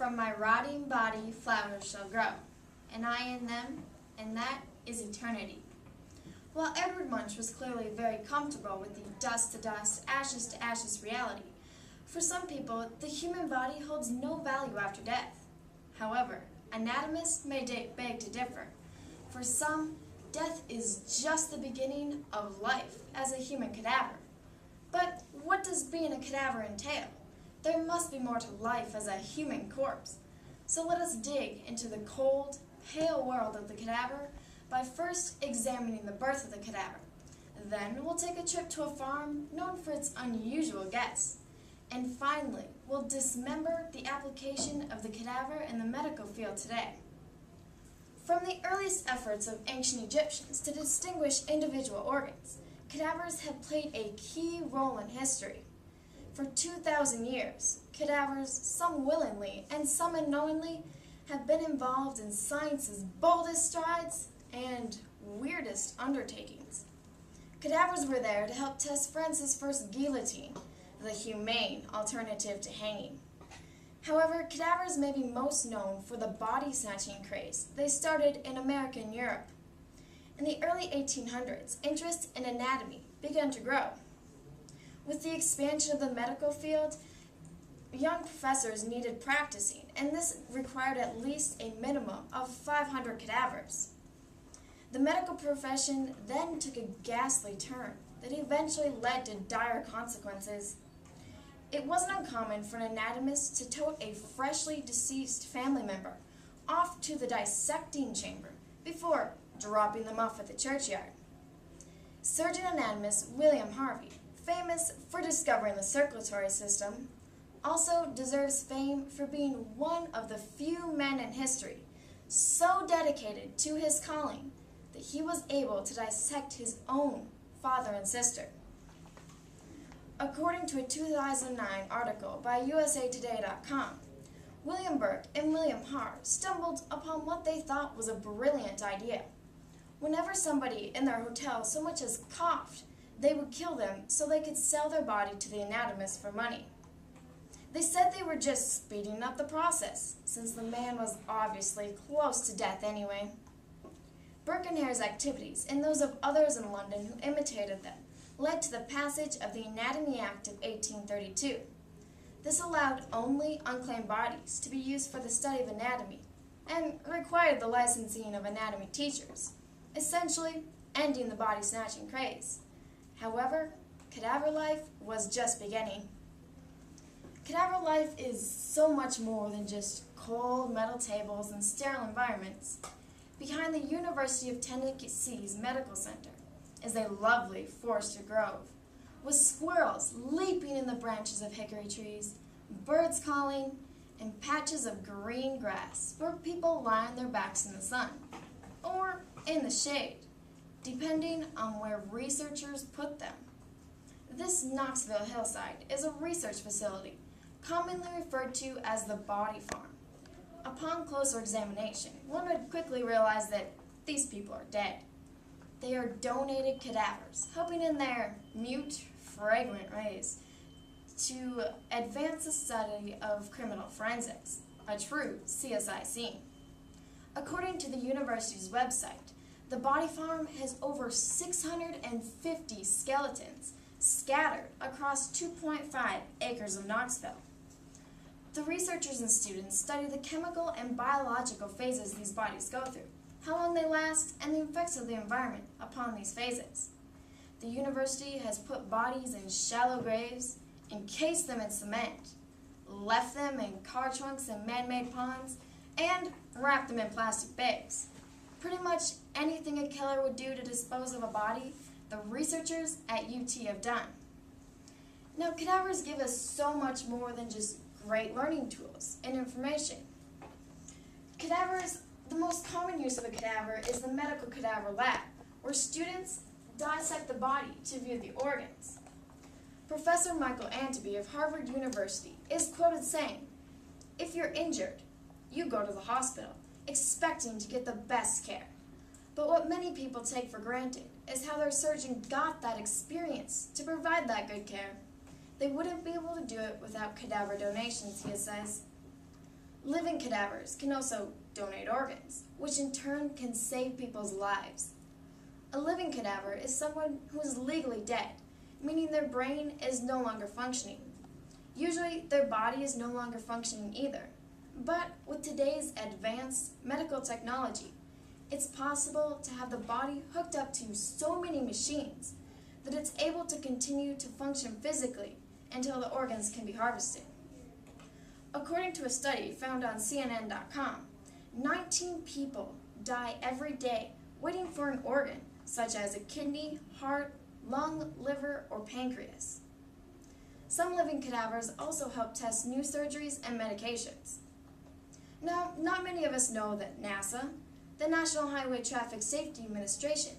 From my rotting body flowers shall grow, and I in them, and that is eternity. While Edward Munch was clearly very comfortable with the dust to dust, ashes to ashes reality, for some people, the human body holds no value after death. However, anatomists may beg to differ. For some, death is just the beginning of life as a human cadaver. But what does being a cadaver entail? There must be more to life as a human corpse. So let us dig into the cold, pale world of the cadaver by first examining the birth of the cadaver. Then we'll take a trip to a farm known for its unusual guests. And finally, we'll dismember the application of the cadaver in the medical field today. From the earliest efforts of ancient Egyptians to distinguish individual organs, cadavers have played a key role in history. For 2,000 years, cadavers, some willingly and some unknowingly, have been involved in science's boldest strides and weirdest undertakings. Cadavers were there to help test France's first guillotine, the humane alternative to hanging. However, cadavers may be most known for the body-snatching craze they started in America and Europe. In the early 1800s, interest in anatomy began to grow. With the expansion of the medical field, young professors needed practicing, and this required at least a minimum of 500 cadavers. The medical profession then took a ghastly turn that eventually led to dire consequences. It wasn't uncommon for an anatomist to tote a freshly deceased family member off to the dissecting chamber before dropping them off at the churchyard. Surgeon anatomist William Harvey, famous for discovering the circulatory system, also deserves fame for being one of the few men in history so dedicated to his calling that he was able to dissect his own father and sister. According to a 2009 article by usatoday.com, William Burke and William Haar stumbled upon what they thought was a brilliant idea. Whenever somebody in their hotel so much as coughed, they would kill them so they could sell their body to the anatomist for money. They said they were just speeding up the process, since the man was obviously close to death anyway. Burke and Hare's activities, and those of others in London who imitated them, led to the passage of the Anatomy Act of 1832. This allowed only unclaimed bodies to be used for the study of anatomy, and required the licensing of anatomy teachers, essentially ending the body-snatching craze. However, cadaver life was just beginning. Cadaver life is so much more than just cold metal tables and sterile environments. Behind the University of Tennessee's Medical Center is a lovely forested grove, with squirrels leaping in the branches of hickory trees, birds calling, and patches of green grass where people lie on their backs in the sun, or in the shade, depending on where researchers put them. This Knoxville hillside is a research facility, commonly referred to as the body farm. Upon closer examination, one would quickly realize that these people are dead. They are donated cadavers, helping in their mute, fragrant ways to advance the study of criminal forensics, a true CSI scene. According to the university's website, the body farm has over 650 skeletons scattered across 2.5 acres of Knoxville. The researchers and students study the chemical and biological phases these bodies go through, how long they last, and the effects of the environment upon these phases. The university has put bodies in shallow graves, encased them in cement, left them in car trunks and man-made ponds, and wrapped them in plastic bags. Pretty much anything a killer would do to dispose of a body, the researchers at UT have done. Now, cadavers give us so much more than just great learning tools and information. Cadavers, the most common use of a cadaver is the medical cadaver lab, where students dissect the body to view the organs. Professor Michael Anteby of Harvard University is quoted saying, "If you're injured, you go to the hospital, expecting to get the best care. But what many people take for granted is how their surgeon got that experience to provide that good care. They wouldn't be able to do it without cadaver donations," he says. Living cadavers can also donate organs, which in turn can save people's lives. A living cadaver is someone who is legally dead, meaning their brain is no longer functioning. Usually, their body is no longer functioning either. But with today's advanced medical technology, it's possible to have the body hooked up to so many machines that it's able to continue to function physically until the organs can be harvested. According to a study found on CNN.com, 19 people die every day waiting for an organ, such as a kidney, heart, lung, liver, or pancreas. Some living cadavers also help test new surgeries and medications. Now, not many of us know that NASA, the National Highway Traffic Safety Administration,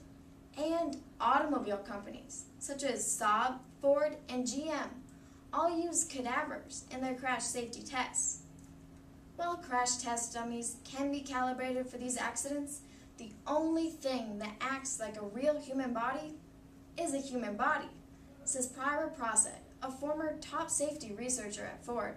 and automobile companies such as Saab, Ford, and GM all use cadavers in their crash safety tests. While crash test dummies can be calibrated for these accidents, the only thing that acts like a real human body is a human body, says Prior Prosset, a former top safety researcher at Ford.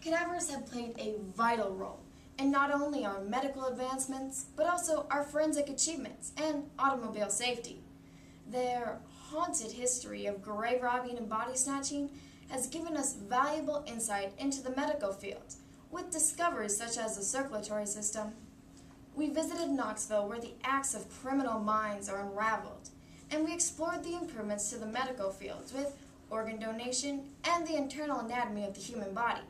Cadavers have played a vital role in not only our medical advancements, but also our forensic achievements and automobile safety. Their haunted history of grave robbing and body snatching has given us valuable insight into the medical field, with discoveries such as the circulatory system. We visited Knoxville, where the acts of criminal minds are unraveled, and we explored the improvements to the medical fields with organ donation and the internal anatomy of the human body.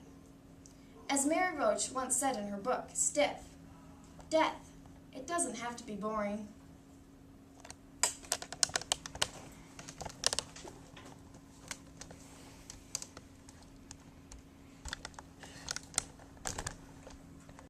As Mary Roach once said in her book, Stiff, death, it doesn't have to be boring.